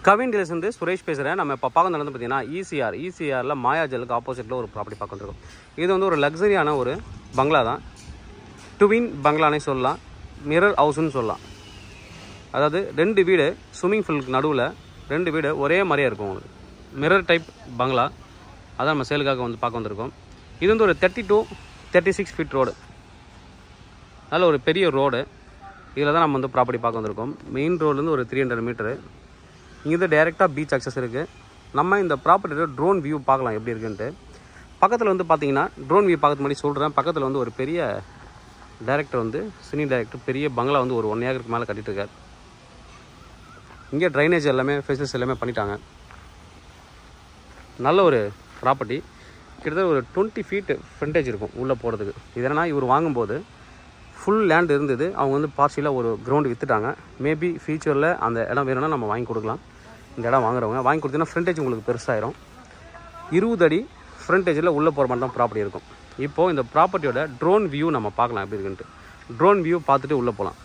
Kavin dealers வந்து சுரேஷ் பேசுகிறேன். நம்ம இப்போ பார்க்க நடந்து பார்த்தீங்கன்னா ஈசிஆரில் மாயாஜலுக்கு ஆப்போசிட்டில் ஒரு ப்ராப்பர்ட்டி பார்க்க வந்திருக்கோம். இது வந்து ஒரு லக்ஸரியான ஒரு பங்களா தான். ட்வின் பங்களானே சொல்லலாம், மிரர் ஹவுஸ்ன்னு சொல்லலாம். அதாவது 2 வீடு ஸ்விம்மிங் பூலுக்கு நடுவில் 2 வீடு ஒரே மாதிரியே இருக்கும். உங்களுக்கு மிரர் டைப் பங்களா அதான் நம்ம சேலுக்காக வந்து பார்க்க வந்திருக்கோம். இது வந்து ஒரு 30 to 36 ஃபீட் ரோடு, நல்ல ஒரு பெரிய ரோடு. இதில் தான் நம்ம வந்து ப்ராப்பர்ட்டி பார்க்க வந்திருக்கோம். மெயின் ரோட்லேருந்து ஒரு 300 மீட்டரு. இங்கேருந்து டேரெக்டாக பீச் அக்சஸ் இருக்குது. நம்ம இந்த ப்ராப்பர்ட்டியோட ட்ரோன் வியூ பார்க்கலாம் எப்படி இருக்குன்ட்டு. பக்கத்தில் வந்து பார்த்தீங்கன்னா ட்ரோன் வியூ பார்க்கறது முன்னாடி சொல்கிறேன், பக்கத்தில் வந்து ஒரு பெரிய டைரக்டர் வந்து சினி டைரக்டர் பெரிய பங்களா வந்து ஒரு 1 ஏக்கருக்கு மேலே கட்டிகிட்டு இருக்கார். இங்கே ட்ரைனேஜ் எல்லாமே ஃபெசிலிட்டிஸ் எல்லாமே பண்ணிட்டாங்க. நல்ல ஒரு ப்ராப்பர்ட்டி. கிட்டத்தட்ட ஒரு 20 ஃபீட் ஃப்ரண்டேஜ் இருக்கும் உள்ளே போகிறதுக்கு. இதனால் இவர் வாங்கும்போது ஃபுல் லேண்ட் இருந்தது, அவங்க வந்து பார்ஷியலாக ஒரு கிரவுண்டு விற்றுட்டாங்க. மேபி ஃபியூச்சரில் அந்த இடம் வேணும்னா நம்ம வாங்கி கொடுக்கலாம். இந்த இடம் வாங்குறவங்க வாங்கி கொடுத்தீங்கன்னா ஃப்ரண்டேஜ் உங்களுக்கு பெருசாயிரும். 20 அடி ஃப்ரண்டேஜில் உள்ளே போகிற மாதிரி தான் ப்ராப்பர்ட்டி இருக்கும். இப்போது இந்த ப்ராப்பர்ட்டியோட ட்ரோன் வியூ நம்ம பார்க்கலாம் எப்படி இருக்குன்ட்டு. ட்ரோன் வியூ பார்த்துட்டு உள்ளே போகலாம்.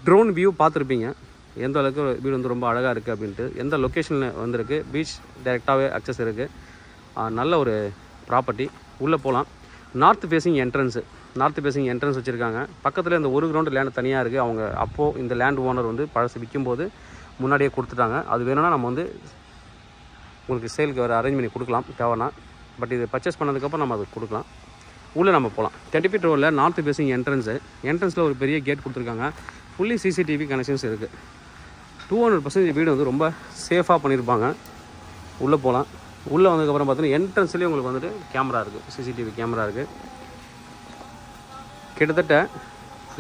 ட்ரோன் வியூ பார்த்துருப்பீங்க எந்த அளவுக்கு வீடு வந்து ரொம்ப அழகாக இருக்குது அப்படின்ட்டு. எந்த லொக்கேஷனில் வந்திருக்கு, பீச் டைரெக்டாகவே அக்சஸ் இருக்குது. நல்ல ஒரு ப்ராப்பர்ட்டி. உள்ளே போகலாம். நார்த் ஃபேஸிங் என்ட்ரன்ஸ் வச்சுருக்காங்க. பக்கத்தில் இந்த ஒரு கிரவுண்டு லேண்டு தனியாக இருக்குது. அவங்க அப்போது இந்த லேண்ட் ஓனர் வந்து பழசு விற்கும்போது முன்னாடியே கொடுத்துட்டாங்க. அது வேணும்னா நம்ம வந்து உங்களுக்கு சேலுக்கு வேறு அரேஞ்ச் பண்ணி கொடுக்கலாம் தேவைன்னா. பட் இது பர்ச்சேஸ் பண்ணதுக்கப்புறம் நம்ம அது கொடுக்கலாம். உள்ளே நம்ம போகலாம். 30 feet ரோடில் நார்த் ஃபேஸிங் என்ட்ரன்ஸில் ஒரு பெரிய கேட் கொடுத்துருக்காங்க. ஃபுல்லி சிசிடிவி கனெக்ஷன்ஸ் இருக்குது. 200% வீடு வந்து ரொம்ப சேஃபாக பண்ணியிருப்பாங்க. உள்ளே போகலாம். உள்ளே வந்ததுக்கப்புறம் பார்த்தீங்கன்னா என்ட்ரன்ஸ்லேயே உங்களுக்கு வந்துட்டு கேமரா இருக்குது, சிசிடிவி கேமரா இருக்குது. கிட்டத்தட்ட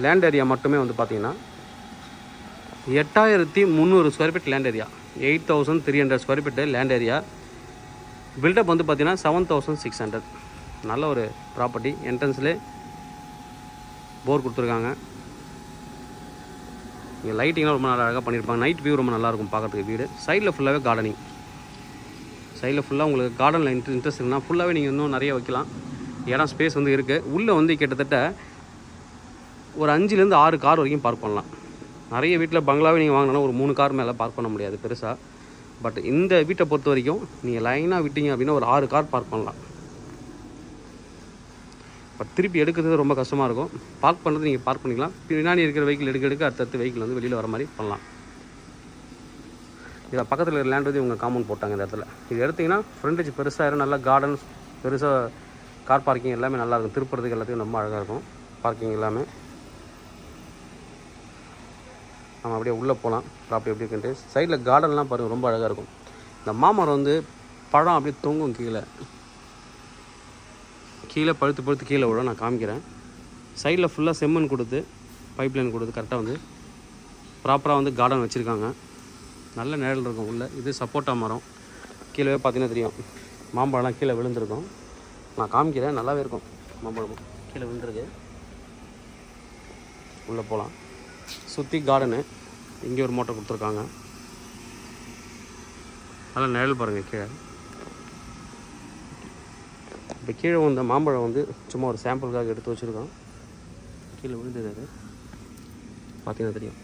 லேண்ட் ஏரியா மட்டுமே வந்து பார்த்திங்கன்னா 8300 square feet land area, 8300 square feet land area. Built up வந்து பார்த்திங்கன்னா 7600. நல்ல ஒரு ப்ராப்பர்ட்டி. என்ட்ரன்ஸ்லேயே போர் கொடுத்துருக்காங்க. இங்கே லைட்டிங்லாம் ரொம்ப நல்லா அழகாக பண்ணியிருப்பாங்க. நைட் வியூ ரொம்ப நல்லாயிருக்கும் பார்க்குறதுக்கு வீடு. சைடில் ஃபுல்லாகவே கார்டனிங். சைடில் ஃபுல்லாக உங்களுக்கு கார்டனில் இன்ட்ரெஸ்ட் இருக்குன்னா ஃபுல்லாகவே நீங்கள் இன்னும் நிறைய வைக்கலாம். இடம் ஸ்பேஸ் வந்து இருக்குது. உள்ளே வந்து கிட்டத்தட்ட ஒரு 5லேருந்து 6 கார் வரைக்கும் பார்க் பண்ணலாம். நிறைய வீட்டில் பங்களாவே நீங்கள் வாங்கினா ஒரு 3 கார் மேலே பார்க் பண்ண முடியாது பெருசாக. பட் இந்த வீட்டை பொறுத்த வரைக்கும் நீங்கள் லைனாக விட்டீங்க அப்படின்னா ஒரு 6 கார் பார்க் பண்ணலாம். பட் திருப்பி எடுக்கிறது ரொம்ப கஷ்டமாக இருக்கும். பார்க் பண்ணுறது நீங்கள் பார்க் பண்ணிக்கலாம். பின்னாடி இருக்கிற வெஹிக்கிள் எடுக்க அடுத்தடுத்து வெஹிக்கிள் வந்து வெளியில் வர மாதிரி பண்ணலாம். இதில் பக்கத்தில் இருக்கிற லேண்ட் வந்து இவங்க காம்பவுண்ட் போட்டாங்க இந்த இடத்துல. இது எடுத்திங்கன்னா ஃப்ரண்டேஜ் பெருசாக இருக்கும். நல்லா கார்டன் பெருசாக கார் பார்க்கிங் எல்லாமே நல்லாயிருக்கும். திருப்புறதுக்கு எல்லாத்துக்கும் ரொம்ப அழகாக இருக்கும் பார்க்கிங் எல்லாமே. நம்ம அப்படியே உள்ளே போகலாம். ப்ராப்பர்ட்டி எப்படி இருக்குன்ட்டு. சைடில் கார்டன்லாம் பாருங்கள் ரொம்ப அழகாக இருக்கும். இந்த மாமரம் வந்து பழம் அப்படியே தொங்கும் கீழே பழுத்து கீழே விட நான் காமிக்கிறேன். சைடில் ஃபுல்லாக செம்மண் கொடுத்து பைப் லைன் கொடுத்து கரெக்டாக வந்து ப்ராப்பராக வந்து கார்டன் வச்சுருக்காங்க. நல்ல நிழல் இருக்கும் உள்ளே. இது சப்போட்டா மரம். கீழே பார்த்தீங்கன்னா தெரியும் மாம்பழம்லாம் கீழே விழுந்திருக்கும். நான் காமிக்கிறேன். நல்லாவே இருக்கும். மாம்பழமும் கீழே விழுந்துருக்கு. உள்ளே போகலாம். சுற்றி கார்டனு. இங்கே ஒரு மோட்டர் கொடுத்துருக்காங்க. நல்லா நிழல் பாருங்கள் கீழே. இப்போ கீழே வந்த மாம்பழம் வந்து சும்மா ஒரு சாம்பிளுக்காக எடுத்து வச்சுருக்கோம். கீழே விழுந்தது அது பார்த்தீங்கன்னா தெரியும்.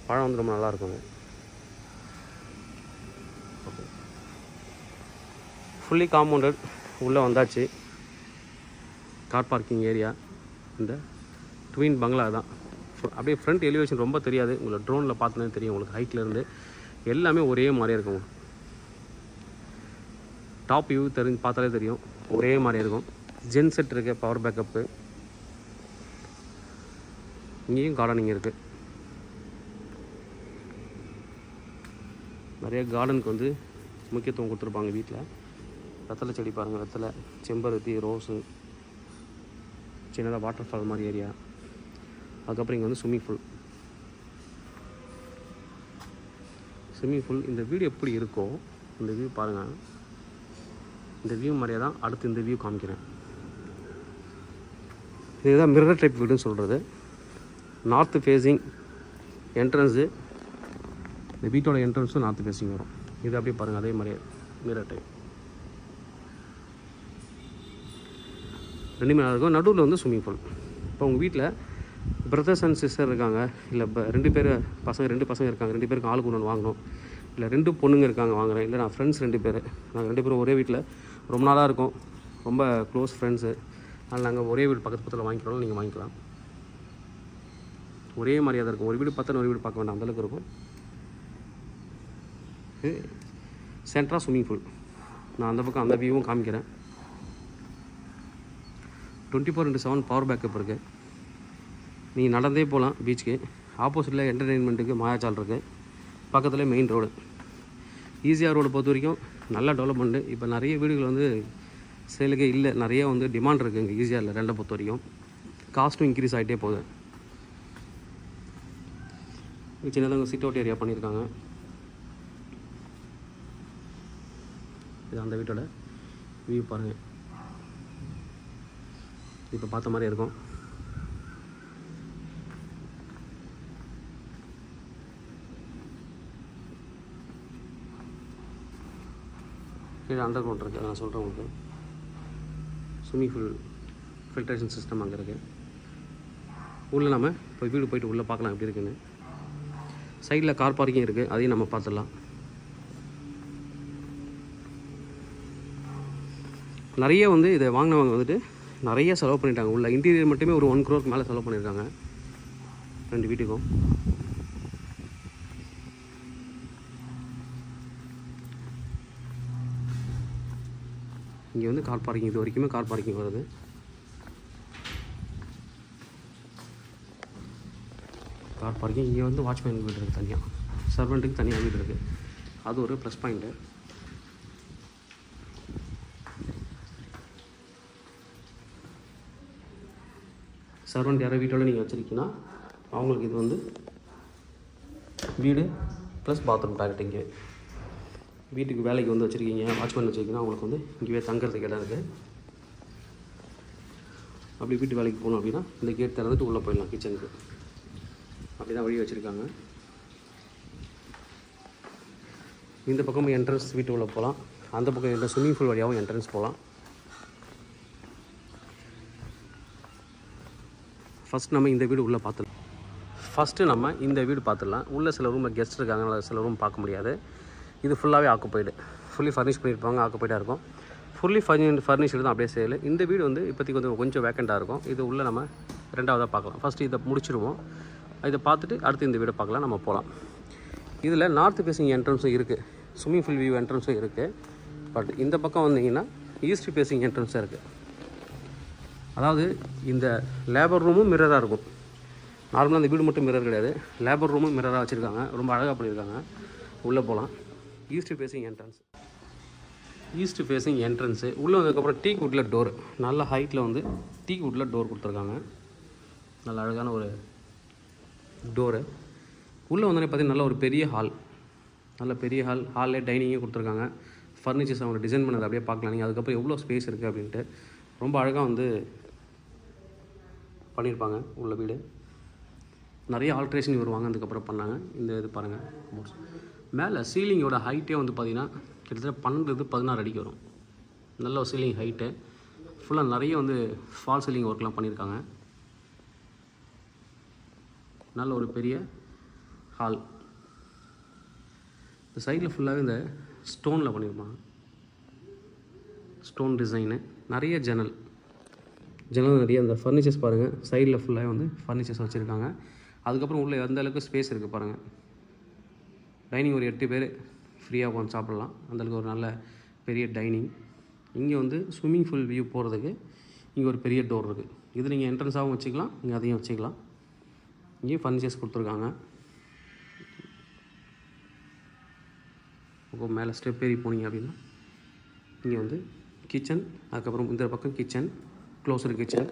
பழம் வந்து ரொம்ப நல்லாயிருக்குங்க. Okay, fully compounded. உள்ளே வந்தாச்சு. Car parking area. இந்த ட்வின் பங்களா தான். அப்படியே ஃப்ரண்ட் எலிவேஷன் ரொம்ப தெரியாது உங்களுக்கு. ட்ரோனில் பார்த்தோன்னே தெரியும் உங்களுக்கு. ஹைட்லேருந்து எல்லாமே ஒரே மாதிரியே இருக்குங்க. டாப் வியூ பார்த்தாலே தெரியும் ஒரே மாதிரி இருக்கும். ஜென் செட் இருக்குது. Power backup. இங்கேயும் கார்டனிங் இருக்குது. நிறைய கார்டனுக்கு வந்து முக்கியத்துவம் கொடுத்துருப்பாங்க வீட்டில். வெத்தலை செடி பாருங்கள். வெத்தலை, செம்பருத்தி, ரோஸு, சின்னதாக வாட்டர் ஃபால் மாதிரி ஏரியா. அதுக்கப்புறம் இங்கே வந்து ஸ்விம்மிங் பூல். இந்த வீடு எப்படி இருக்கோ இந்த வியூ பாருங்கள். இந்த வியூ மாதிரியே தான் அடுத்து இந்த வியூ காமிக்கிறேன். இதுதான் மிரர் டைப் வீடுன்னு சொல்கிறது. North facing entrance. இந்த வீட்டோட என்ட்ரன்ஸும் நார்த்து ஃபேஸிங் வரும். இது அப்படியே பாருங்கள். அதே மாதிரியே மிரர் டைப். ரெண்டுமே நல்லா இருக்கும். நடுவில் வந்து ஸ்விம்மிங் பூல். இப்போ உங்கள் வீட்டில் பிரதர்ஸ் அண்ட் சிஸ்டர் இருக்காங்க, இல்லை இப்போ 2 பசங்க இருக்காங்க, 2 பேருக்கு ஆளுக்கு ஒன்று வாங்கணும், இல்லை 2 பொண்ணுங்க இருக்காங்க வாங்குகிறேன், இல்லை நான் ஃப்ரெண்ட்ஸ் 2 பேர், நாங்கள் 2 பேரும் ஒரே வீட்டில் ரொம்ப நாளாக இருக்கும், ரொம்ப க்ளோஸ் ஃப்ரெண்ட்ஸு, அதனால் நாங்கள் ஒரே வீடு பக்கத்தில் வாங்கிக்கிறோம். நீங்கள் வாங்கிக்கலாம். ஒரே மாதிரியாக தான் இருக்கும். ஒரு வீடு பார்த்தா ஒரு வீடு பார்க்க வேண்டாம், அந்தளவுக்கு இருக்கும். இது சென்ட்ரா ஸ்விம்மிங் பூல். நான் அந்த பக்கம் அந்த வியூவும் காமிக்கிறேன். 24/7 பவர் பேக்கப் இருக்குது. நீங்கள் நடந்தே போகலாம் பீச்சுக்கு. ஆப்போசிட்டில் என்டர்டெயின்மெண்ட்டுக்கு மாயாச்சால் இருக்குது. பக்கத்தில் மெயின் ரோடு. ஈஸியாக ரோடு பொறுத்த வரைக்கும் நல்ல டெவலப்மெண்ட்டு. இப்போ நிறைய வீடுகள் வந்து சேலுக்கே இல்லை. நிறைய வந்து டிமாண்ட் இருக்குது இங்கே ஈஸியாக இல்லை. 2 பொறுத்த வரைக்கும் காஸ்ட்டும் இன்க்ரீஸ் ஆகிட்டே போகுது. சின்னதாக சிட் அவுட் ஏரியா பண்ணியிருக்காங்க. இது அந்த வீட்டோட வியூ பாருங்கள். இப்போ பார்த்த மாதிரி இருக்கும். கீழே அண்டர் கிரவுண்ட் இருக்குது. நான் சொல்கிறேன் உங்களுக்கு. ஸ்விம்மிங் பூல் ஃபில்ட்ரேஷன் சிஸ்டம் அங்கே இருக்குது. உள்ளே நம்ம இப்போ வீடு போய்ட்டு உள்ளே பார்க்கலாம் எப்படி இருக்குன்னு. சைடில் கார் பார்க்கிங் இருக்குது, அதையும் நம்ம பார்த்துடலாம். நிறைய வந்து இதை வாங்கினவங்க வந்துட்டு நிறைய செலவு பண்ணிட்டாங்க. உள்ள இன்டீரியர் மட்டுமே ஒரு 1 crore மேலே செலவு பண்ணியிருக்காங்க 2 வீட்டுக்கும். இங்கே வந்து கார் பார்க்கிங், இது வரைக்குமே கார் பார்க்கிங் வருது. Car parking. இங்கே வந்து வாட்ச்மேன் வீடு இருக்குது தனியாக, சர்வெண்ட்டுக்கு தனியாக வீடு இருக்குது. அது ஒரு ப்ளஸ் பாயிண்ட்டு. சர்வெண்ட் யாராவது வீட்டோட நீங்கள் வச்சுருக்கீங்கன்னா அவங்களுக்கு இது வந்து வீடு ப்ளஸ் பாத்ரூம் டாய்லெட். இங்கே வீட்டுக்கு வேலைக்கு வந்து வச்சுருக்கீங்க, வாட்ச்மேன் வச்சுருக்கீங்கன்னா அவங்களுக்கு வந்து இங்கேயே தங்குறதுக்கு இடம் இருக்குது. அப்படி வீட்டு வேலைக்கு போகணும் அப்படின்னா இந்த கேட் திறந்துட்டு உள்ளே போயிடலாம் கிச்சனுக்கு. அப்படி தான் வழி வச்சுருக்காங்க. இந்த பக்கம் என்ட்ரன்ஸ் வீட்டு உள்ளே போகலாம், அந்த பக்கம் இந்த ஸ்விம்மிங் பூல் வழியாகவும் என்ட்ரன்ஸ் போகலாம். ஃபஸ்ட் நம்ம இந்த வீடு உள்ளே பார்த்துடலாம். ஃபஸ்ட்டு நம்ம இந்த வீடு பார்த்துடலாம். உள்ளே சில ரூமில் கெஸ்ட் இருக்காங்க, சில ரூம் பார்க்க முடியாது. இது ஃபுல்லாகவே ஆக்குப்பைடு, ஃபுல்லி ஃபர்னிஷ் பண்ணியிருப்பாங்க, ஆக்குப்பைடாக இருக்கும். ஃபுல்லி ஃபர்னிஷ்டு தான் அப்படியே சேல். இந்த வீடு வந்து இப்போதைக்கு வந்து கொஞ்சம் வேக்கண்ட்டாக இருக்கும். இது உள்ளே நம்ம ரெண்டாவதாக பார்க்கலாம். ஃபஸ்ட்டு இதை முடிச்சிடுவோம், இதை பார்த்துட்டு அடுத்து இந்த வீடை பார்க்கலாம், நம்ம போகலாம். இதில் நார்த் ஃபேஸிங் என்ட்ரன்ஸும் இருக்குது, ஸ்விம்மிங் பூல் வியூ என்ட்ரன்ஸும் இருக்குது. பட் இந்த பக்கம் வந்தீங்கன்னா ஈஸ்ட் ஃபேஸிங் என்ட்ரன்ஸாக இருக்குது. அதாவது இந்த லேபர் ரூமும் மிரராக இருக்கும். நார்மலாக அந்த வீடு மட்டும் மிரர் கிடையாது, லேபர் ரூமும் மிரராக வச்சுருக்காங்க. ரொம்ப அழகாக பண்ணியிருக்காங்க. உள்ளே போகலாம். East facing entrance. East facing entrance உள்ளே வந்ததுக்கப்புறம் டீக் வுட்டில் டோர், நல்ல ஹைட்டில் வந்து டீக் வுட்டில் டோர் கொடுத்துருக்காங்க. நல்ல அழகான ஒரு டோரு. உள்ளே வந்தோடனே பார்த்தீங்கன்னா நல்ல ஒரு பெரிய ஹால், நல்ல பெரிய ஹால். ஹாலில் டைனிங்கே கொடுத்துருக்காங்க. ஃபர்னிச்சர்ஸ் அவங்க டிசைன் பண்ணது அப்படியே பார்க்கலாம் நீங்கள். அதுக்கப்புறம் எவ்வளோ ஸ்பேஸ் இருக்குது அப்படின்ட்டு ரொம்ப அழகாக வந்து பண்ணியிருப்பாங்க. உள்ள வீடு நிறைய ஆல்ட்ரேஷன் இவர் வாங்கினதுக்கப்புறம் பண்ணாங்க. இந்த இது பாருங்கள், மேலே சீலிங்கோட ஹைட்டே வந்து பார்த்திங்கன்னா கிட்டத்தட்ட 12-16 அடிக்கு வரும். நல்ல ஒரு சீலிங் ஹைட்டு. ஃபுல்லாக நிறைய வந்து ஃபால் சீலிங் ஒர்க்லாம் பண்ணியிருக்காங்க. நல்ல ஒரு பெரிய ஹால். இந்த சைடில் ஃபுல்லாகவே இந்த ஸ்டோனில் பண்ணியிருப்பாங்க, ஸ்டோன் டிசைனு. நிறைய ஜன்னல் நிறைய. அந்த ஃபர்னிச்சர்ஸ் பாருங்கள், சைடில் ஃபுல்லாக வந்து ஃபர்னிச்சர்ஸ் வச்சுருக்காங்க. அதுக்கப்புறம் உள்ளே எந்த அளவுக்கு ஸ்பேஸ் இருக்குது பாருங்கள். டைனிங் ஒரு 8 பேர் ஃப்ரீயாக உட்காந்து சாப்பிட்லாம், அந்தளவுக்கு ஒரு நல்ல பெரிய டைனிங். இங்கே வந்து ஸ்விம்மிங் பூல் வியூ போகிறதுக்கு இங்கே ஒரு பெரிய டோர் இருக்குது. இது நீங்கள் என்ட்ரன்ஸாகவும் வச்சுக்கலாம், இங்கே அதையும் வச்சுக்கலாம். இங்கேயும் ஃபர்னிச்சர்ஸ் கொடுத்துருக்காங்க. இப்போ மேலே ஸ்டெப் ஏறி போனீங்க அப்படின்னா இங்கே வந்து கிச்சன், அதுக்கப்புறம் இந்த பக்கம் கிச்சன், க்ளோஸர் கிச்சன்.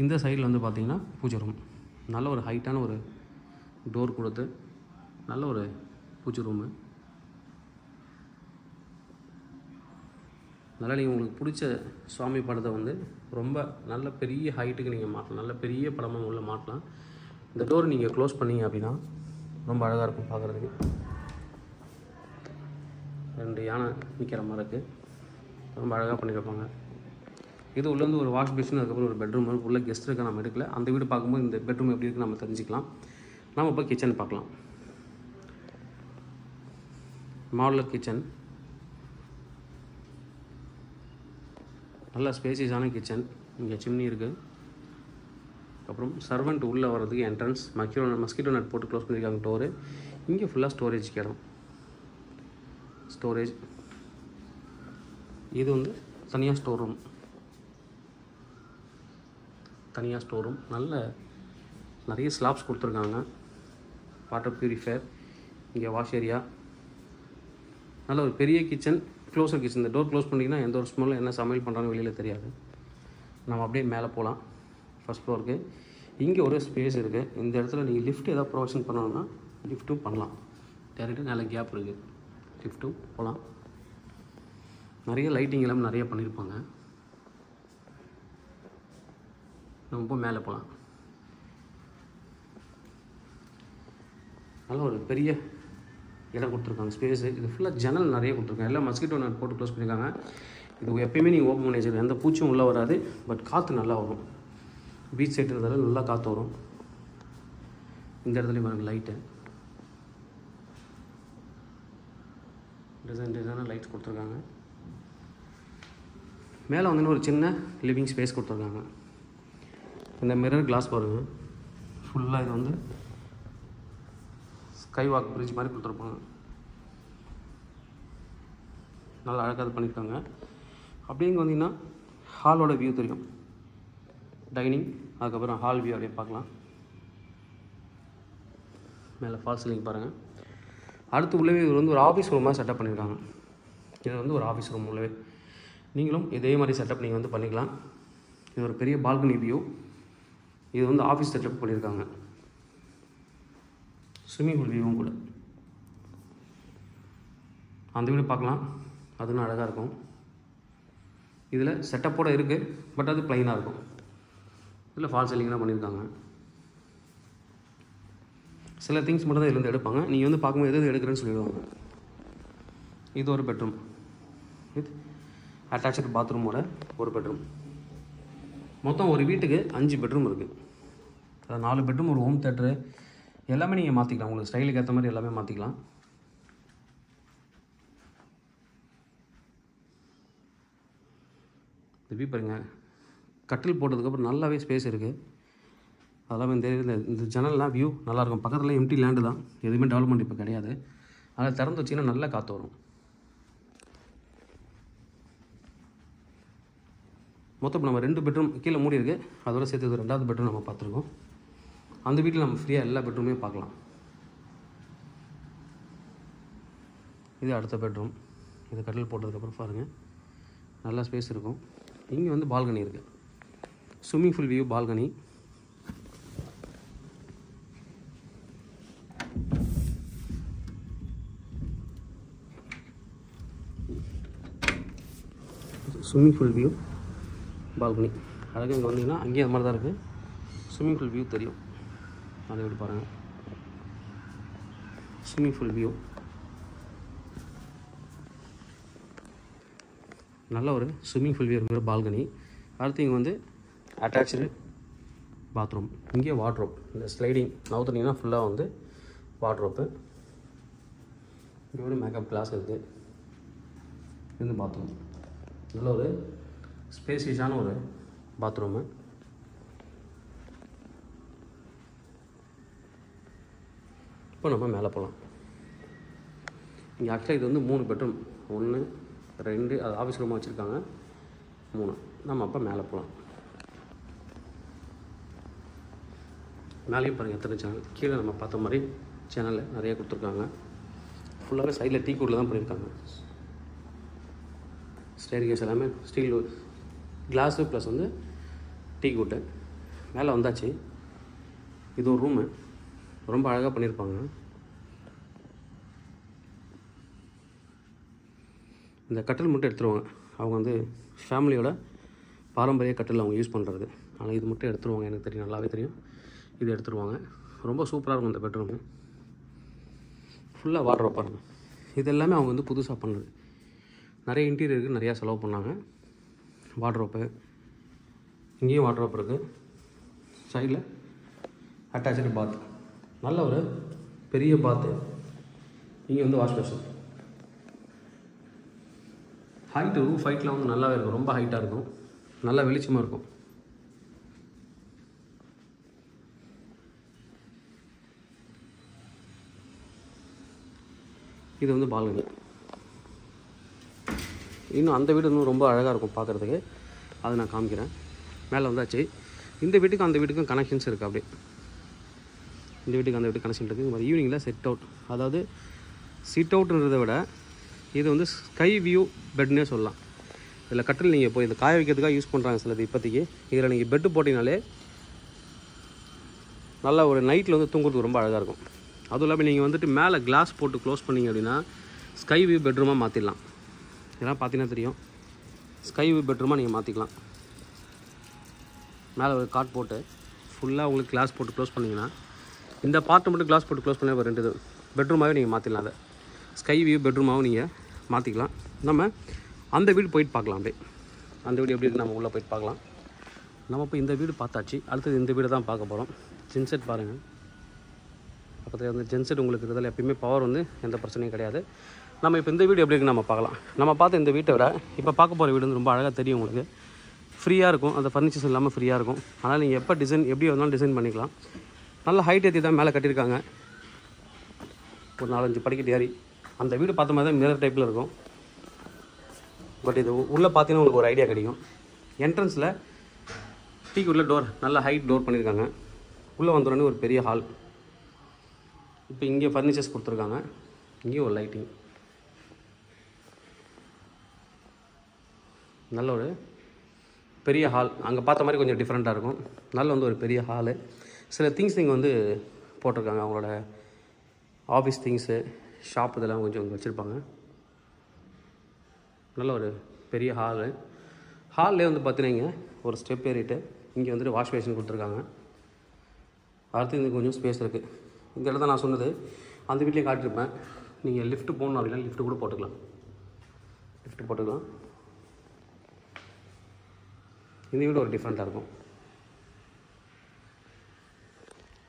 இந்த சைடில் வந்து பார்த்திங்கன்னா பூஜை ரூம். நல்ல ஒரு ஹைட்டான ஒரு டோர் கொடுத்து நல்ல ஒரு பூஜை ரூமு. நல்லா நீங்கள் உங்களுக்கு பிடிச்ச சுவாமி படத்தை வந்து ரொம்ப நல்ல பெரிய ஹைட்டுக்கு நீங்கள் மாட்டலாம், நல்ல பெரிய படமாக உள்ள மாட்டலாம். இந்த டோர் நீங்கள் க்ளோஸ் பண்ணிங்க அப்படின்னா ரொம்ப அழகாக இருக்கும் பார்க்குறதுக்கு. 2 யானை நிற்கிற மாதிரி இருக்குது, ரொம்ப அழகாக பண்ணியிருப்பாங்க. இது உள்ளேருந்து ஒரு வாஷ் பேஷன், அதுக்கப்புறம் ஒரு பெட்ரூம் இருக்குது. உள்ள கெஸ்ட் இருக்க நம்ம எடுக்கல. அந்த வீடு பார்க்கும்போது இந்த பெட்ரூம் எப்படி இருக்குது நம்ம தெரிஞ்சுக்கலாம். நம்ம இப்போ கிச்சன் பார்க்கலாம். மாடுலர் கிச்சன், நல்ல ஸ்பேசியஸான கிச்சன். இங்கே சிம்னி இருக்குது. அப்புறம் சர்வெண்ட் உள்ளே வர்றதுக்கு என்ட்ரன்ஸ், மஸ்கிட்டோ நட் போட்டு க்ளோஸ் பண்ணியிருக்காங்க டோரு. இங்கே ஃபுல்லாக ஸ்டோரேஜ்க்கு இடம், ஸ்டோரேஜ். இது வந்து தனியாக ஸ்டோர் ரூம், தனியாக ஸ்டோர் ரூம். நல்ல நிறைய ஸ்லாப்ஸ் கொடுத்துருக்காங்க. வாட்டர் ப்யூரிஃபையர், இங்கே வாஷ் ஏரியா. நல்ல ஒரு பெரிய கிச்சன், க்ளோஸர் கிச்சன். இந்த டோர் க்ளோஸ் பண்ணிங்கன்னா எந்த ஒரு ஸ்மெல்லும் என்ன சமையல் பண்ணுறாங்க வெளியில் தெரியாது. நம்ம அப்படியே மேலே போகலாம் ஃபஸ்ட் ஃப்ளோருக்கு. இங்கே ஒரு ஸ்பேஸ் இருக்குது. இந்த இடத்துல நீங்கள் லிஃப்ட் ஏதாவது ப்ரொவிஷன் பண்ணணும்னா லிஃப்ட்டும் பண்ணலாம். டேரெக்டாக நல்ல கேப் இருக்குது, லிஃப்ட்டும் போகலாம். நிறைய லைட்டிங் எல்லாம் நிறைய பண்ணியிருப்பாங்க. நம்ம இப்போ மேலே போகலாம். நல்ல ஒரு பெரிய இடம் கொடுத்துருக்காங்க, ஸ்பேஸு. இது ஃபுல்லாக ஜன்னல் நிறைய கொடுத்துருக்காங்க. எல்லாம் மஸ்கிட்டோ நட் போட்டு க்ளோஸ் பண்ணியிருக்காங்க. இது எப்பயுமே நீங்கள் ஓப்பன் பண்ணி வச்சுருக்கோம், எந்த பூச்சும் உள்ளே வராது. பட் காற்று நல்லா வரும். பீச் சைடு இருந்தாலும் நல்லா காற்று வரும். இந்த இடத்துலையும் பாருங்கள் லைட்டு டிசைனான லைட்ஸ் கொடுத்துருக்காங்க. மேலே வந்து ஒரு சின்ன லிவிங் ஸ்பேஸ் கொடுத்துருக்காங்க. இந்த மிரர் கிளாஸ் பாருங்கள், ஃபுல்லாக இது வந்து ஸ்கை வாக் பிரிட்ஜ் மாதிரி கொடுத்துருப்பாங்க. நல்லா அழகாக இது பண்ணியிருக்காங்க. அப்படியே இங்கே வந்தீங்கன்னா ஹாலோட வியூ தெரியும். டைனிங், அதுக்கப்புறம் ஹால் வியூ அப்படியே பார்க்கலாம். மேலே ஃபால் சீலிங் பாருங்கள். அடுத்து உள்ளவே இது வந்து ஒரு ஆஃபீஸ் ரூமாக செட்டப் பண்ணியிருக்காங்க. இது வந்து ஒரு ஆஃபீஸ் ரூம் உள்ளவே. நீங்களும் இதே மாதிரி செட்டப் நீங்கள் வந்து பண்ணிக்கலாம். இது ஒரு பெரிய பால்கனி வியூ. இது வந்து ஆஃபீஸ் செட்டப் பண்ணியிருக்காங்க. ஸ்விம்மிங் பூல் வியூவும் கூட அந்த வீடு பார்க்கலாம். அதுவும் அழகாக இருக்கும். இதில் செட்டப்போடு இருக்குது, பட் அது ப்ளைனாக இருக்கும். இதில் ஃபால் சீலிங்லாம் பண்ணியிருக்காங்க. சில திங்ஸ் மட்டும் தான் இதுலேருந்து எடுப்பாங்க. நீங்கள் வந்து பார்க்கும்போது எது எடுக்கிறேன்னு சொல்லிடுவாங்க. இது ஒரு பெட்ரூம் வித் அட்டாச்சு பாத்ரூமோட ஒரு பெட்ரூம். மொத்தம் ஒரு வீட்டுக்கு 5 பெட்ரூம் இருக்குது. அதாவது 4 பெட்ரூம், ஒரு ஹோம் தேட்டரு, எல்லாமே நீங்கள் மாற்றிக்கலாம். உங்களுக்கு ஸ்டைலுக்கு ஏற்ற மாதிரி எல்லாமே மாற்றிக்கலாம். திருப்பி பாருங்கள், கட்டில் போட்டதுக்கப்புறம் நல்லாவே ஸ்பேஸ் இருக்குது. அதெல்லாம் வந்து இந்த ஜன்னல்லாம் வியூ நல்லாயிருக்கும். பக்கத்தில் எம்டி லேண்டு தான், எதுவுமே டெவலப்மெண்ட் இப்போ கிடையாது. அதில் திறந்து வச்சிங்கன்னா நல்லா காற்று வரும். மொத்தம் இப்போ நம்ம 2 பெட்ரூம் கீழே மூடி இருக்குது. அதோட சேர்த்து இது 2வது பெட்ரூம் நம்ம பார்த்துருக்கோம். அந்த வீட்டில் நம்ம ஃப்ரீயாக எல்லா பெட்ரூமே பார்க்கலாம். இது அடுத்த பெட்ரூம். இது கட்டில் போட்டதுக்கப்புறம் பாருங்கள், நல்லா ஸ்பேஸ் இருக்கும். இங்கே வந்து பால்கனி இருக்குது. Swimming pool view balcony. Swimming pool view balcony அழகாக இங்கே வந்தீங்கன்னா அங்கேயும் அது மாதிரி தான் இருக்குது. ஸ்விம்மிங் பூல் வியூ தெரியும். அதை விட்டு பாருங்கள், ஸ்விம்மிங் பூல் வியூ. நல்ல ஒரு ஸ்விம்மிங் பூல் வியூ இருக்கிற பால்கனி. அடுத்து இங்கே வந்து அட்டாச்சு பாத்ரூம். இங்கே வாட்ரோப். இந்த ஸ்லைடிங் நவுத்துனீங்கன்னா ஃபுல்லாக வந்து வாட்ரோப்பு. இங்கே ஒரு மேக்கப் கிளாஸ் இருக்குது. இது பாத்ரூம். நல்ல ஒரு ஸ்பேசியஸான ஒரு பாத்ரூமு. இப்போ நம்ம மேலே போகலாம். இங்கே ஆக்சுவலாக இது வந்து 3 பெட்ரூம். 1 2 அது ஆஃபீஸ் ரூமாக வச்சுருக்காங்க. 3. நம்ம அப்போ மேலே போகலாம். மேலேயும் பாருங்கள் எத்தனை சேனல். கீழே நம்ம பார்த்த மாதிரி சேனலில் நிறைய கொடுத்துருக்காங்க. ஃபுல்லாகவே சைடில் டீ கூட்டில் தான் பண்ணியிருக்காங்க. ஸ்டேர் கேஸ் எல்லாமே ஸ்டீல் கிளாஸு ப்ளஸ் வந்து டீ கூட்டு. மேலே வந்தாச்சு. இது ஒரு ரூமு, ரொம்ப அழகாக பண்ணியிருப்பாங்க. இந்த கட்டில் மட்டும் எடுத்துருவாங்க. அவங்க வந்து ஃபேமிலியோட பாரம்பரிய கட்டில் அவங்க யூஸ் பண்ணுறது. ஆனால் இது மட்டும் எடுத்துருவாங்க. எனக்கு தெரியும், நல்லாவே தெரியும். இது எடுத்துருவாங்க. ரொம்ப சூப்பராக இருக்கும் இந்த பெட்ரூமு. ஃபுல்லாக வாட்ரோப் பாருங்கள். இது எல்லாமே அவங்க வந்து புதுசாக பண்ணுது. நிறைய இன்டீரியருக்கு நிறையா செலவு பண்ணாங்க. வாட்ரோப்பு, இங்கேயும் வாட்ரோப் இருக்குது. சைடில் அட்டாச்சு பாத். நல்ல ஒரு பெரிய பாத்து. இங்கே வந்து வாஷ் பேஷன். ஹைட்டு ரூஃப் ஹைட்லாம் வந்து நல்லாவே இருக்கும். ரொம்ப ஹைட்டாக இருக்கும். நல்லா வெளிச்சமாக இருக்கும். இது வந்து பால்கனி. இன்னும் அந்த வீடு இன்னும் ரொம்ப அழகாக இருக்கும் பார்க்குறதுக்கு. அதை நான் காமிக்கிறேன். மேலே வந்தாச்சு. இந்த வீட்டுக்கும் அந்த வீட்டுக்கும் கனெக்ஷன்ஸ் இருக்குது. அப்படியே இந்த வீட்டுக்கு அந்த வீட்டுக்கு கனெக்ஷன் இருக்குது. இந்த மாதிரி ஈவினிங்கில் செட் அவுட், அதாவது சிட் அவுட்ன்றதை விட இது வந்து ஸ்கை வியூ பெட்னே சொல்லலாம். இதில் கட்டில் நீங்கள் இப்போ இதை காய வைக்கிறதுக்காக யூஸ் பண்ணுறாங்க சிலது இப்போதைக்கு. இதில் நீங்கள் பெட்டு போட்டிங்கனாலே நல்லா ஒரு நைட்டில் வந்து தூங்குறதுக்கு ரொம்ப அழகாக இருக்கும். அதுவும் இல்லாமல் நீங்கள் வந்துட்டு மேலே கிளாஸ் போட்டு க்ளோஸ் பண்ணிங்க அப்படின்னா ஸ்கை வியூ பெட்ரூமாக மாற்றிடலாம். இதெல்லாம் பார்த்தீங்கன்னா தெரியும். ஸ்கை வியூ பெட்ரூமாக நீங்கள் மாற்றிக்கலாம். மேலே ஒரு காட் போட்டு ஃபுல்லாக உங்களுக்கு கிளாஸ் போட்டு க்ளோஸ் பண்ணிங்கன்னா, இந்த பார்ட்டை மட்டும் கிளாஸ் போட்டு க்ளோஸ் பண்ணி ஒரு 2 பெட்ரூமாகவே நீங்கள் மாற்றிடலாம். அதை ஸ்கை வியூ பெட்ரூமாகவும் நீங்கள் மாற்றிக்கலாம். நம்ம அந்த வீடு போயிட்டு பார்க்கலாம். அப்படியே அந்த வீடு எப்படி இருக்குது நம்ம உள்ளே போயிட்டு பார்க்கலாம். நம்ம இப்போ இந்த வீடு பார்த்தாச்சு. அடுத்தது இந்த வீடு தான் பார்க்க போகிறோம். சின்செட் பாருங்கள். பக்கத்தில் வந்து ஜென்செட் உங்களுக்கு இருக்கிறதுல எப்பயுமே பவர் வந்து எந்த பிரச்சனையும் கிடையாது. நம்ம இப்போ இந்த வீடு எப்படி இருக்குன்னு நம்ம பார்க்கலாம். நம்ம பார்த்து இந்த வீட்டை விட இப்போ பார்க்க போகிற வீடு வந்து ரொம்ப அழகாக தெரியும் உங்களுக்கு. ஃப்ரீயாக இருக்கும், அந்த ஃபர்னிச்சர்ஸ் இல்லாமல் ஃப்ரீயாக இருக்கும். அதனால் நீங்கள் எப்போ டிசைன் எப்படி வந்தாலும் டிசைன் பண்ணிக்கலாம். நல்ல ஹைட் ஏற்றி தான் மேலே கட்டியிருக்காங்க. ஒரு 4-5 படிக்கட்டு ஏறி அந்த வீடு பார்த்த மாதிரி தான் மிரர் டைப்பில் இருக்கும். பட் இது உள்ளே பார்த்தீங்கன்னா உங்களுக்கு ஒரு ஐடியா கிடைக்கும். என்ட்ரன்ஸில் டீக்கு உள்ள டோர் நல்ல ஹைட் டோர் பண்ணியிருக்காங்க. உள்ளே வந்தோடனே ஒரு பெரிய ஹால். இப்போ இங்கே ஃபர்னிச்சர்ஸ் கொடுத்துருக்காங்க. இங்கேயும் ஒரு லைட்டிங். நல்ல ஒரு பெரிய ஹால். அங்கே பார்த்த மாதிரி கொஞ்சம் டிஃப்ரெண்ட்டாக இருக்கும். நல்ல வந்து ஒரு பெரிய ஹாலு. சில திங்ஸ் இங்கே வந்து போட்டிருக்காங்க. அவங்களோட ஆஃபீஸ் திங்ஸு, ஷாப் இதெல்லாம் கொஞ்சம் இங்கே வச்சுருப்பாங்க. நல்ல ஒரு பெரிய ஹாலு. ஹால்லே வந்து பார்த்தீங்கன்னா ஒரு ஸ்டெப் ஏறிட்டு இங்கே வந்துட்டு வாஷ் பேஷன் கொடுத்துருக்காங்க. அடுத்து இங்கே கொஞ்சம் ஸ்பேஸ் இருக்குது. இந்த இடத்த நான் சொன்னது அந்த வீட்லேயும் காட்டியிருப்பேன். நீங்கள் லிஃப்ட்டு போகணும் அப்படின்னா லிஃப்ட்டு கூட போட்டுக்கலாம். இந்த வீடு ஒரு டிஃப்ரெண்ட்டாக இருக்கும்.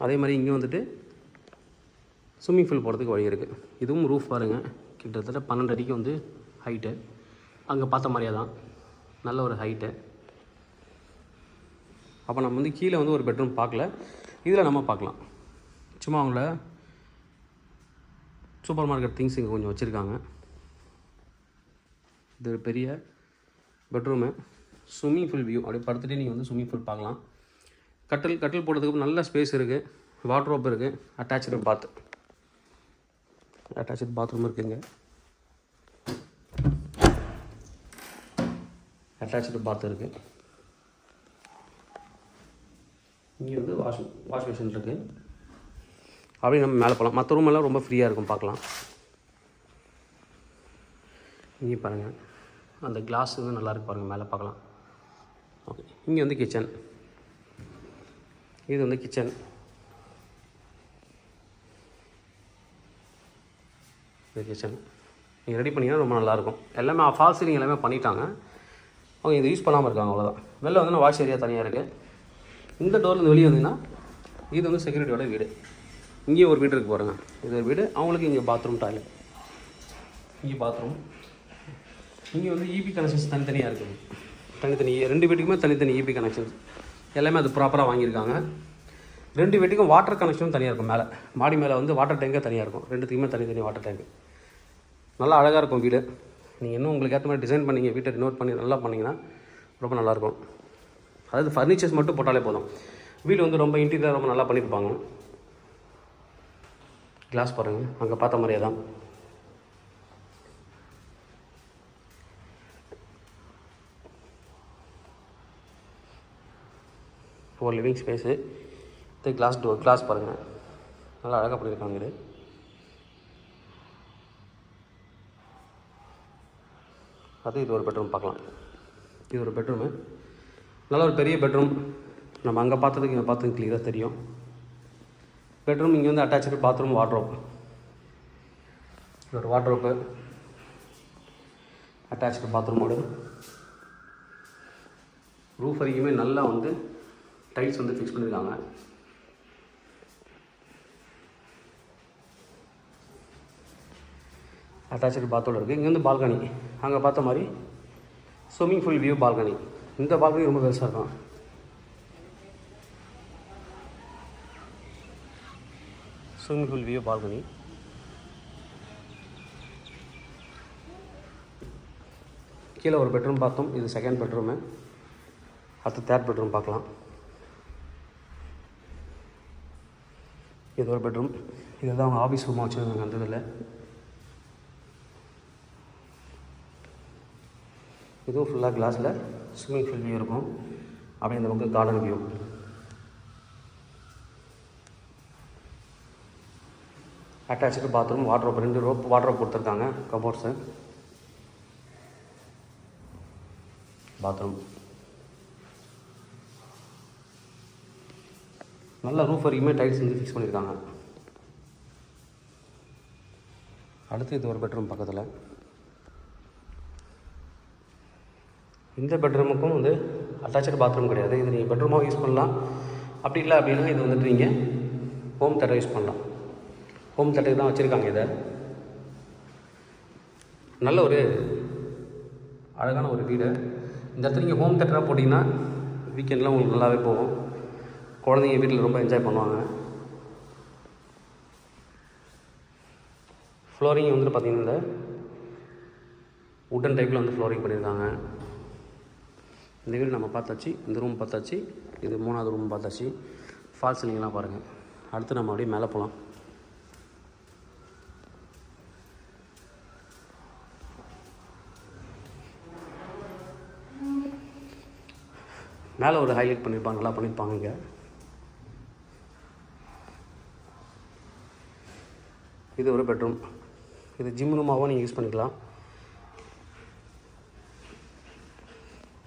அதே மாதிரி இங்கே வந்துட்டு ஸ்விம்மிங் பூல் போகிறதுக்கு வழி இருக்குது. இதுவும் ரூஃப் பாருங்கள், கிட்டத்தட்ட 12 அடிக்கு வந்து ஹைட்டு. அங்கே பார்த்த மாதிரியே தான் நல்ல ஒரு ஹைட்டு. அப்போ நம்ம வந்து கீழே வந்து ஒரு பெட்ரூம் பார்க்கல, இதில் நம்ம பார்க்கலாம். சும்மா அவங்கள சூப்பர் மார்க்கெட் திங்ஸ் இங்கே கொஞ்சம் வச்சுருக்காங்க. இது ஒரு பெரிய பெட்ரூமு. Swimming pool view. அப்படியே படுத்துகிட்டே நீங்கள் வந்து ஸ்விம்மிங் பூல் பார்க்கலாம். கட்டில் போடுறதுக்கு நல்ல ஸ்பேஸ் இருக்குது. வார்ட்ரோப் இருக்குது. அட்டாச்சு பாத்ரூம் இருக்குங்க. அட்டாச்சு பாத் இருக்குது. இங்கே வந்து வாஷ் மிஷின் இருக்குது. அப்படியே நம்ம மேலே போகலாம். மற்ற ரூமெல்லாம் ரொம்ப ஃப்ரீயாக இருக்கும், பார்க்கலாம். இங்கே பாருங்கள், அந்த கிளாஸ் வந்து நல்லாயிருக்கு பாருங்கள், மேலே பார்க்கலாம். ஓகே, இங்கே வந்து கிச்சன். இது வந்து கிச்சன். இது கிச்சன் நீங்கள் ரெடி பண்ணிங்கன்னா ரொம்ப நல்லாயிருக்கும். எல்லாமே ஃபால் சீலிங் எல்லாமே பண்ணிட்டாங்க. அவங்க இதை யூஸ் பண்ணாமல் இருக்காங்க, அவ்வளோதான். வெளில வந்து வாஷ் ஏரியா தனியாக இருக்குது. இந்த டோர்லேருந்து வெளியே வந்தீங்கன்னா இது வந்து செக்யூரிட்டியோட வீடு. இங்கேயும் ஒரு வீடு இருக்குது பாருங்கள், இது ஒரு வீடு. அவங்களுக்கு இங்கே பாத்ரூம், டாய்லெட். இங்கே பாத்ரூம். இங்கே வந்து இபி கனெக்ஷன்ஸ் தனித்தனியாக இருக்குது. தனித்தனி 2 வீட்டுக்குமே தனித்தனி இபி கனெக்ஷன்ஸ் எல்லாமே அது ப்ராப்பராக வாங்கியிருக்காங்க. 2 வீட்டுக்கும் வாட்டர் கனெக்ஷனும் தனியாக இருக்கும். மேலே மாடி மேலே வந்து வாட்டர் டேங்கே தனியாக இருக்கும். 2த்துக்குமே தனித்தனி வாட்டர் டேங்கு. நல்லா அழகாக இருக்கும் வீடு. நீங்கள் இன்னும் உங்களுக்கு ஏற்ற மாதிரி டிசைன் பண்ணிங்க, வீட்டை ரினோட் பண்ணி நல்லா பண்ணிங்கன்னா ரொம்ப நல்லாயிருக்கும். அதாவது ஃபர்னிச்சர்ஸ் மட்டும் போட்டாலே போதும். வீடு வந்து ரொம்ப இன்டீரியர் ரொம்ப நல்லா பண்ணியிருப்பாங்க. கிளாஸ் பாருங்கள், அங்கே பார்த்த மாதிரியே தான். ஒரு லிவிங் ஸ்பேஸு. இது கிளாஸ் பாருங்கள், நல்லா அழகாக பண்ணியிருக்காங்க. இது ஒரு பெட்ரூம் பார்க்கலாம். இது ஒரு பெட்ரூமு. நல்ல ஒரு பெரிய பெட்ரூம். நம்ம அங்கே பார்த்ததுக்கு இங்கே பார்த்ததுக்கு கிளியராக தெரியும். பெட்ரூம். இங்கே வந்து அட்டாச்சு பாத்ரூம், வார்ட்ரோப். இது ஒரு வார்ட்ரோப்பு, அட்டாச்சு பாத்ரூமோடு. ரூஃப் வரைக்குமே நல்லா வந்து டைல்ஸ் வந்து ஃபிக்ஸ் பண்ணியிருக்காங்க. அட்டாச்சு பாத்தோடு இருக்குது. இங்கே வந்து பால்கனி. அங்கே பார்த்த மாதிரி ஸ்விம்மிங் பூல் வியூ பால்கனி. இந்த பால்கனி ரொம்ப பெருசாக இருக்கும். Swimming pool view balcony. கீழே ஒரு பெட்ரூம் பார்த்தோம். இது செகண்ட் பெட்ரூமு. அடுத்து தேர்ட் பெட்ரூம் பார்க்கலாம். இது ஒரு பெட்ரூம். இதுதான் அவங்க ஆஃபீஸ் ரூமாக வச்சுருக்காங்க. அந்த இதில் இதுவும் ஃபுல்லாக கிளாஸில் ஸ்விம்மிங் பூல் வியூ இருக்கும். அப்படியே இந்த பக்கம் garden view. Attach bathroom, wardrobe. 2 wardrobe கொடுத்துருக்காங்க. Cupboards, bathroom. நல்ல ரூஃப் வரைக்குமே டைல்ஸ் வந்து ஃபிக்ஸ் பண்ணியிருக்காங்க. அடுத்து இது ஒரு பெட்ரூம் பக்கத்தில். இந்த பெட்ரூமுக்கும் வந்து அட்டாச்சு பாத்ரூம் கிடையாது. இது நீங்கள் பெட்ரூமாக யூஸ் பண்ணலாம். அப்படி இல்லை அப்படின்னா இது வந்துட்டு நீங்கள் ஹோம் தேட்டர் யூஸ் பண்ணலாம். ஹோம் தேட்டருக்கு தான் வச்சுருக்காங்க. இதை நல்ல ஒரு அழகான ஒரு வீடு. இந்த இடத்துல நீங்கள் ஹோம் தேட்டராக போட்டிங்கன்னா வீக்கெண்ட்லாம் உங்களுக்கு நல்லாவே போகும். குழந்தைங்க வீட்டில் ரொம்ப என்ஜாய் பண்ணுவாங்க. ஃப்ளோரிங் வந்துட்டு பார்த்திங்கன்னா இந்த உட்டன் டைப்பில் வந்து ஃப்ளோரிங் பண்ணியிருக்காங்க. இந்த வீடு நம்ம பார்த்தாச்சு, இந்த ரூம் பார்த்தாச்சு, இது 3வது ரூம் பார்த்தாச்சு. ஃபால் சீலிங்லாம் பாருங்கள். அடுத்து நம்ம அப்படியே மேலே போகலாம். மேலே ஒரு ஹைலைட் பண்ணியிருப்பாங்க, நல்லா பண்ணியிருப்பாங்க. இங்கே இது ஒரு பெட்ரூம். இது ஜிம் ரூமாகவும் நீங்கள் யூஸ் பண்ணிக்கலாம்.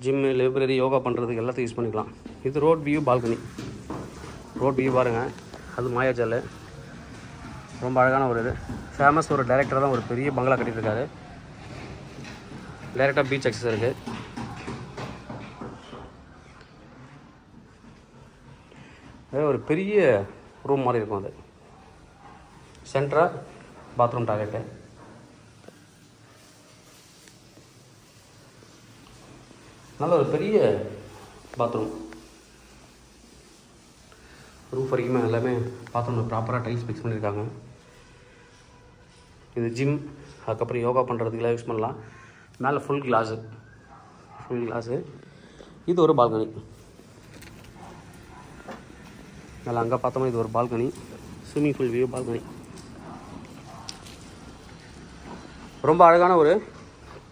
ஜிம்மு, லைப்ரரி, யோகா பண்ணுறதுக்கு எல்லாத்தையும் யூஸ் பண்ணிக்கலாம். இது road view balcony. Road view பாருங்கள். அது மாயாஜால் ரொம்ப அழகான ஒரு இது. ஃபேமஸ் ஒரு டைரக்டர் தான் ஒரு பெரிய பங்களா கட்டியிருக்காரு. டைரெக்டாக பீச் அக்சஸ் இருக்குது. ஒரு பெரிய ரூம் மாதிரி இருக்கும். அது சென்ட்ராக பாத்ரூம், டாய்லெட்டு. நல்ல ஒரு பெரிய பாத்ரூம். ரூஃப் வரைக்குமே எல்லாமே பாத்ரூமில் ப்ராப்பராக டைல்ஸ் ஃபிக்ஸ் பண்ணியிருக்காங்க. இது ஜிம், அதுக்கப்புறம் யோகா பண்ணுறதுக்கெல்லாம் யூஸ் பண்ணலாம். மேலே ஃபுல் கிளாஸு. இது ஒரு பால்கனி. மேலே அங்கே பார்த்தோம்னா இது ஒரு balcony. Swimming pool view balcony. ரொம்ப அழகான ஒரு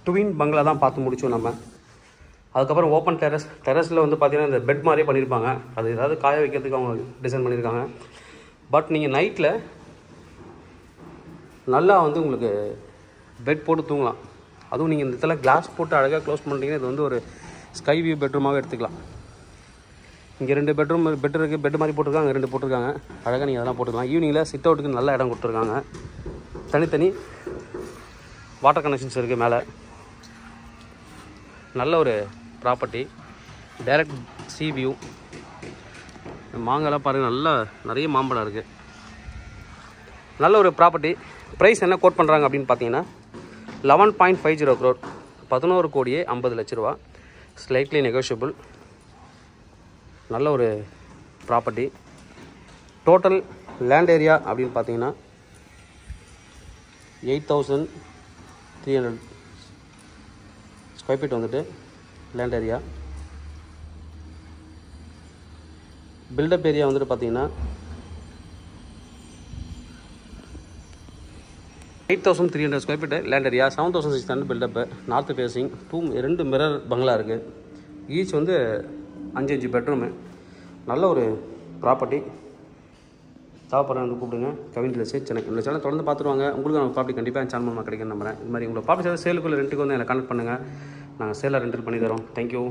ட்வின் பங்களா தான் பார்த்து முடித்தோம் நம்ம. அதுக்கப்புறம் ஓப்பன் டெரஸில் வந்து பார்த்திங்கன்னா இந்த பெட் மாதிரியே பண்ணியிருப்பாங்க. அது ஏதாவது காய வைக்கிறதுக்கு அவங்க டிசைன் பண்ணியிருக்காங்க. பட் நீங்கள் நைட்டில் நல்லா வந்து உங்களுக்கு பெட் போட்டு தூங்கலாம். அதுவும் நீங்கள் இந்த இடத்துல கிளாஸ் போட்டு அழகாக க்ளோஸ் பண்ணிட்டீங்கன்னா இது வந்து ஒரு ஸ்கை வியூ பெட்ரூமாகவே எடுத்துக்கலாம். இங்கே 2 பெட்ரூம் பெட் இருக்குது. பெட் மாதிரி போட்டிருக்காங்க, 2 போட்டிருக்காங்க. அழகாக நீங்கள் அதெல்லாம் போட்டுக்கலாம். ஈவினிங்கில் சிட் அவுட்டுக்கு நல்ல இடம் கொடுத்துருக்காங்க. தனித்தனி வாட்டர் கனெக்ஷன்ஸ் இருக்குது மேலே. நல்ல ஒரு ப்ராப்பர்ட்டி. Direct sea view. மாங்காய்லாம் பாருங்கள், நல்லா நிறைய மாம்பழம் இருக்குது. நல்ல ஒரு ப்ராப்பர்ட்டி. ப்ரைஸ் என்ன கோட் பண்ணுறாங்க அப்படின்னு பார்த்தீங்கன்னா 11.50 crore, 11,50 லட்ச ரூபா. Slightly negotiable. நல்ல ஒரு ப்ராப்பர்ட்டி. டோட்டல் லேண்ட் ஏரியா அப்படின்னு பார்த்தீங்கன்னா 8,300 ஸ்கொயர் ஃபீட் வந்துட்டு லேண்ட் ஏரியா. பில்டப் ஏரியா வந்துட்டு பார்த்தீங்கன்னா 8,300 square feet land area. 7,600 build-up. North facing. 2 mirror பங்களா இருக்குது. ஈச் வந்து 5 பெட்ரூமு. நல்ல ஒரு ப்ராப்பர்ட்டி. தேவைப்படுறேன் வந்து கூப்பிடுங்க. Kavin real estate Chennai. இந்த சேனல் தொடர்ந்து பார்த்துருவாங்க. உங்களுக்கு நம்ம ப்ராப்பர்ட்டி கண்டிப்பாக சேனல் மூலமாக கிடைக்கும் நம்புறேன். இது மாதிரி உங்களை ப்ராப்பர்ட்டி சேலுக்குள்ளே ரெண்ட்டுக்கு வந்து என்னை கான்டக்ட் பண்ணுங்கள். நாங்கள் சேலாக ரெண்டல் பண்ணி தரோம். தேங்க்யூ.